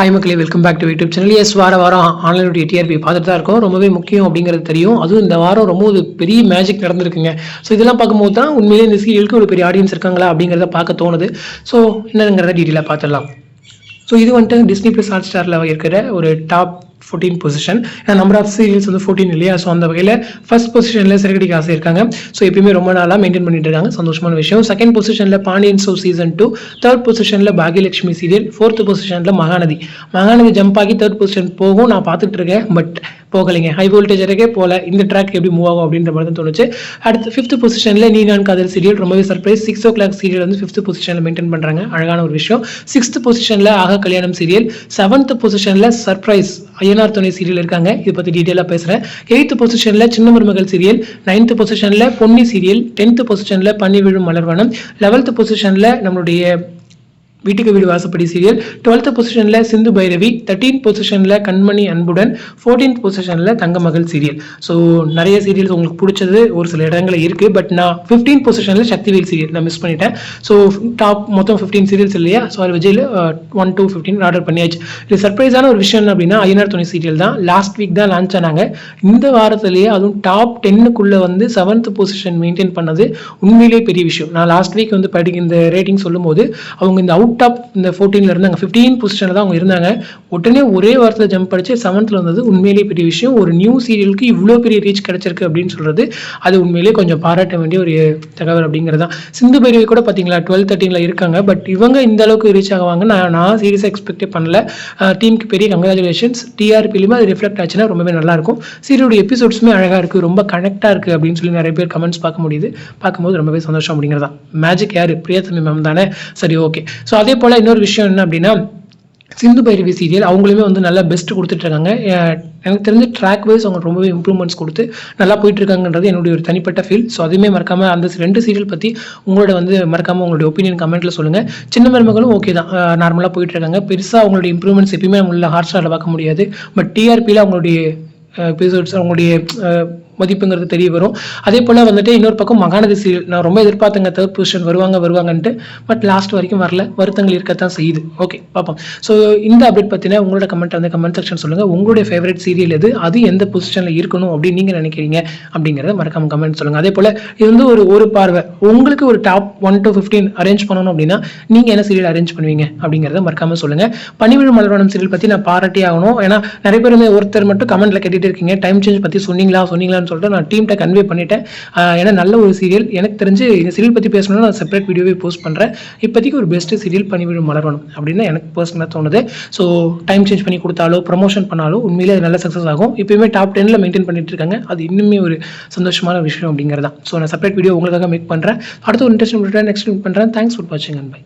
Hi மக்களே, welcome back to YouTube channel. Yes, வாரம் ஆன்லைனுடைய டிஆர்பி பார்த்துட்டு தான் இருக்கோம். ரொம்பவே முக்கியம் அப்படிங்கிறது தெரியும். அதுவும் இந்த வாரம் ரொம்ப ஒரு பெரிய மேஜிக் நடந்திருக்குங்க. ஸோ இதெல்லாம் பார்க்கும்போது தான் உண்மையிலே இந்த சீரியலுக்கு ஒரு பெரிய ஆடியன்ஸ் இருக்காங்களா அப்படிங்கிறத பார்க்க தோணுது. ஸோ என்னங்கிறத டீட்டெயிலாக பார்த்துடலாம். ஸோ இது வந்துட்டு டிஸ்னி ப்ளஸ் ஹாட் ஸ்டாரில் இருக்கிற ஒரு top 14 position. Number of serials வந்து 14 இல்லையா? ஸோ அந்த வகையில் ஃபர்ஸ்ட் பொசிஷனில் சிறகடிக்க ஆசை இருக்காங்க. ஸோ எப்பயுமே ரொம்ப நாளாக மெயின்டைன் பண்ணிட்டு இருக்காங்க, சந்தோஷமான விஷயம். செகண்ட் பொசிஷனில் பாண்டியன் ஸ்டோர் சீசன் 2, தேர்ட் பொசிஷனில் பாகியலட்சுமி சீரியல், ஃபோர்த் பொசிஷனில் மகாநதி ஜம்ப் ஆகி தேர்ட் பொசிஷன் போகும். நான் பார்த்துட்டு இருக்கேன், பட் போகலைங்க. ஹை வோல்டேஜ் வரைக்கே போகல. இந்த ட்ராக் எப்படி மூவ் ஆகும் அப்படின்ற மாதிரி தான் தோணுச்சு. அடுத்து ஃபிஃப்த் பொசிஷனில் நீ நான் காதல் சீரியல், ரொம்பவே சர்ப்ரைஸ். 6 o'clock சீரியல் வந்து ஃபிஃப்த் பொசிஷனில் மெயின்டைன் பண்ணுறாங்க, அழகான ஒரு விஷயம். சிக்ஸ்த் பொசிஷனில் ஆக கல்யாணம் சீரியல், செவன்த் பொசிஷனில் சர்ப்ரைஸ் ஐயனார் துணை சீரியல் இருக்காங்க. இதை பற்றி டீட்டெயிலாக பேசுகிறேன். 8th பொசிஷனில் சின்ன மருமகள் சீரியல், 9th பொசிஷனில் பொன்னி சீரியல், 10th பொசிஷனில் பன்னி விழும் மலர்வனம், 11th பொசிஷனில் நம்மளுடைய வீட்டுக்கு வீடு வாசப்படி சீரியல், 12th பொசிஷனில் சிந்து பைரவி, 13th பொசிஷனில் கண்மணி அன்புடன், 14th பொசிஷனில் தங்கமகள் சீரியல். ஸோ நிறைய சீரியல்ஸ் உங்களுக்கு பிடிச்சது ஒரு சில இடங்களில் இருக்குது. பட் நான் 15th பொசிஷனில் சக்திவேல் சீரியல் நான் மிஸ் பண்ணிட்டேன். ஸோ டாப் மொத்தம் 15 சீரியல்ஸ் இல்லையா? ஸோ அது விஜயில் 1 to 15 ஆர்டர் பண்ணியாச்சு. இது சர்ப்ரைஸான ஒரு விஷயம் என்ன அப்படின்னா, ஐயனார் துணை சீரியல் தான் லாஸ்ட் வீக் தான் லான்ச் ஆனாங்க. இந்த வாரத்திலேயே அதுவும் டாப் 10க்குள்ளே வந்து 7th பொசிஷன் மெயின்டைன் பண்ணது உண்மையிலேயே பெரிய விஷயம். நான் லாஸ்ட் வீக் வந்து இந்த ரேட்டிங் சொல்லும் போது அவங்க இந்த டாப் இந்த 14ல இருந்தாங்க, 15 பொசிஷன்ல தான் அவங்க இருந்தாங்க. உடனே ஒரே வாரத்தில் ஜம்ப் அடிச்சு 7th வந்தது உண்மையிலேயே பெரிய விஷயம். ஒரு நியூ சீரியலுக்கு இவ்வளோ பெரிய ரீச் கிடைச்சிருக்கு அப்படின்னு சொல்றது அது உண்மையிலேயே கொஞ்சம் பாராட்ட வேண்டிய ஒரு தகவல் அப்படிங்கிறது தான். சிந்து பைரவி கூட பார்த்தீங்களா 12, 13ல இருக்காங்க. பட் இவங்க இந்த அளவுக்கு ரீச் ஆகுவாங்க நான் சீரியஸாக எக்ஸ்பெக்டே பண்ணல. டீமுக்கு பெரிய கங்க்ராச்சுலேஷன்ஸ். டிஆர்பிலையுமே அது ரிஃப்ளெக்ட் ஆச்சுன்னா ரொம்பவே நல்லா இருக்கும். சீரியலோட எபிசோட்ஸுமே அழகாக இருக்குது, ரொம்ப கனெக்டாக இருக்குது அப்படின்னு சொல்லி நிறைய பேர் கமெண்ட்ஸ் பார்க்க முடியுது. பார்க்கும்போது ரொம்பவே சந்தோஷம் அப்படிங்கிறதா. மேஜிக் யாரு? பிரியதர்ஷினி மேம் தானே? சரி, ஓகே. ஸோ அதே போல் இன்னொரு விஷயம் என்ன அப்படின்னா, சிந்து பைரவி சீரியல் அவங்களுமே வந்து நல்லா பெஸ்ட் கொடுத்துட்டு இருக்காங்க. எனக்கு தெரிஞ்ச ட்ராக் வைஸ் அவங்க ரொம்பவே இம்ப்ரூவ்மெண்ட்ஸ் கொடுத்து நல்லா போயிட்டு இருக்காங்கன்றது என்னுடைய ஒரு தனிப்பட்ட ஃபீல். ஸோ அதுவுமே மறக்காம அந்த 2 சீரியல் பற்றி உங்களோட வந்து மறக்காம உங்களுடைய ஒப்பீனியன் கமெண்ட்ல சொல்லுங்க. சின்ன மருமகளும் ஓகே தான், நார்மலாக போயிட்டு இருக்காங்க. பெருசாக அவங்களுடைய இம்ப்ரூவ்மெண்ட்ஸ் எப்பயுமே நம்மளால ஹாட் ஸ்டாரில் பார்க்க முடியாது. பட் டிஆர்பியில் அவங்களுடைய எபிசோட்ஸ் அவங்களுடைய மதிப்புங்கிறது தெரிய வரும். அதே போல் வந்துட்டு இன்னொரு பக்கம் மகாநதி சீரியல் நான் ரொம்ப எதிர்பார்த்தங்க, தேர்ட் பொசிஷன் வருவாங்கன்ட்டு. பட் லாஸ்ட் வரைக்கும் வரல, வருத்தங்கள் இருக்கத்தான் செய்யுது. ஓகே, பார்ப்போம். ஸோ இந்த அப்டேட் பற்றின உங்களோட கமெண்ட் வந்து கமெண்ட் செக்ஷன் சொல்லுங்கள். உங்களுடைய ஃபேவரட் சீரியல் எது, அது எந்த பொசிஷனில் இருக்கணும் அப்படின்னு நீங்கள் நினைக்கிறீங்க அப்படிங்கிறத மறக்காம கமெண்ட் சொல்லுங்கள். அதே போல் இது வந்து ஒரு பார்வை உங்களுக்கு ஒரு டாப் 1 to 15 அரேஞ்ச் பண்ணணும் அப்படின்னா நீங்கள் என்ன சீரியல் அரேஞ்ச் பண்ணுவீங்க அப்படிங்கிறத மறக்காம சொல்லுங்கள். பனிவிழு மலர்வனம் சீரியல் பற்றி நான் பாராட்டி ஆகணும். ஏன்னா நிறைய பேருமே ஒருத்தர் மட்டும் கமெண்ட்ல கேட்டுட்டு இருக்கீங்க, டைம் சேஞ்ச் பற்றி சொன்னீங்களான்னு சொல்லிட்டு நான் டீம்கிட்ட கன்வே பண்ணிட்டேன். ஏன்னா நல்ல ஒரு சீரியல். எனக்கு தெரிஞ்சு இந்த சீரியல் பற்றி பேசணும்னா நான் செப்பரேட் வீடியோவே போஸ்ட் பண்ணுறேன். இப்போதைக்கு ஒரு பெஸ்ட் சீரியல் பனிவிழும் மலர்வனம் அப்படின்னு எனக்கு பர்சனலாக தோணுது. ஸோ டைம் சேஞ்ச் பண்ணி கொடுத்தாலோ ப்ரமோஷன் பண்ணாலோ உண்மையிலே அது நல்ல சக்ஸஸ் ஆகும். இப்போயுமே டாப் 10ல் மெயின்டைன் பண்ணிட்டு இருக்காங்க. அது இன்னுமே ஒரு சந்தோஷமான விஷயம் அப்படிங்கிறதான். ஸோ நான் செப்பரேட் வீடியோ உங்களுக்காக மேக் பண்ணுறேன். அடுத்த ஒரு இன்ட்ரெஸ்டிங் நெக்ஸ்ட் மீட் பண்ணுறேன். தேங்க்ஸ் ஃபார் வாட்சிங் அண்ட் பை.